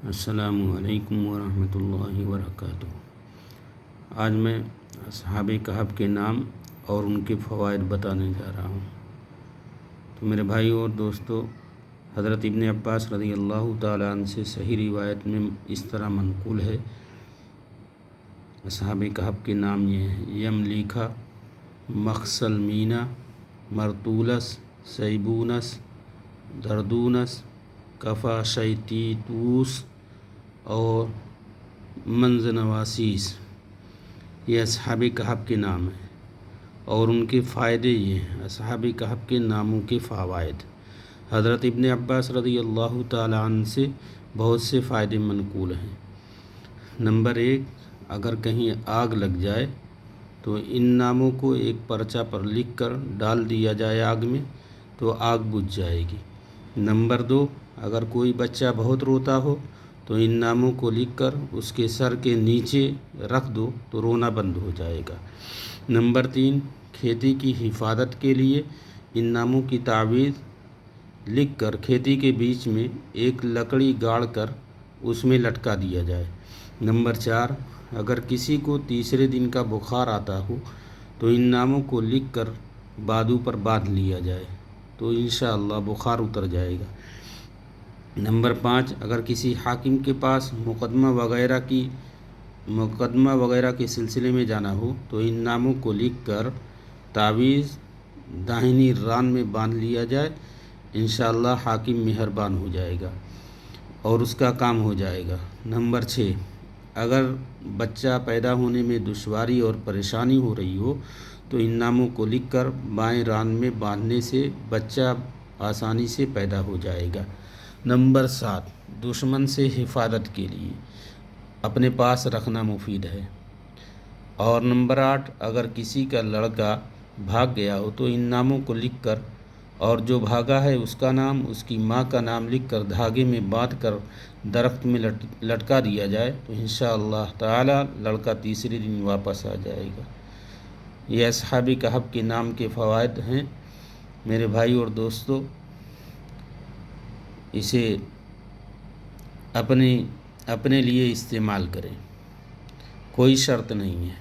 السلام علیکم ورحمۃ اللہ وبرکاتہ۔ آج میں اصحاب کہف کے نام اور ان کے فوائد بتانے جا رہا ہوں۔ تو میرے بھائیو اور دوستو، حضرت ابن عباس رضی اللہ تعالیٰ عنہ سے صحیح روایت میں اس طرح منقول ہے، اصحاب کہف کے نام یہ ہیں: یملیکا، مخسلمینا، مرطولس، سیبونس، دردونس، کفا شیتیتوس اور منزنواسیس۔ یہ اصحاب کہف کے نام ہیں اور ان کے فائدے یہ ہیں۔ اصحاب کہف کے ناموں کے فوائد: حضرت ابن عباس رضی اللہ تعالیٰ عنہ سے بہت سے فائدے منقول ہیں۔ نمبر 1، اگر کہیں آگ لگ جائے تو ان ناموں کو ایک پرچہ پر لکھ کر ڈال دیا جائے آگ میں تو آگ بجھ جائے گی۔ نمبر 2، اگر کوئی بچہ بہت روتا ہو تو ان ناموں کو لکھ کر اس کے سر کے نیچے رکھ دو تو رونا بند ہو جائے گا۔ نمبر 3، کھیتی کی حفاظت کے لیے ان ناموں کی تعویذ لکھ کر کھیتی کے بیچ میں ایک لکڑی گاڑ کر اس میں لٹکا دیا جائے۔ نمبر 4، اگر کسی کو تیسرے دن کا بخار آتا ہو تو ان ناموں کو لکھ کر بازو پر باندھ لیا جائے تو انشاءاللہ بخار اتر جائے گا۔ نمبر 5، اگر کسی حاکم کے پاس مقدمہ وغیرہ کے سلسلے میں جانا ہو تو ان ناموں کو لکھ کر تعویذ داہنی ران میں باندھ لیا جائے، انشاءاللہ حاکم مہربان ہو جائے گا اور اس کا کام ہو جائے گا۔ نمبر 6، اگر بچہ پیدا ہونے میں دشواری اور پریشانی ہو رہی ہو تو ان ناموں کو لکھ کر بائیں ران میں باندھنے سے بچہ آسانی سے پیدا ہو جائے گا۔ نمبر 7، دشمن سے حفاظت کے لیے اپنے پاس رکھنا مفید ہے۔ اور نمبر 8، اگر کسی کا لڑکا بھاگ گیا ہو تو ان ناموں کو لکھ کر اور جو بھاگا ہے اس کا نام، اس کی ماں کا نام لکھ کر دھاگے میں باندھ کر درخت میں لٹکا دیا جائے تو انشاءاللہ تعالی لڑکا تیسرے دن واپس آ جائے گا۔ یہ اصحاب کہف کے نام کے فوائد ہیں میرے بھائی اور دوستو۔ اسے اپنے لیے استعمال کریں، کوئی شرط نہیں ہے۔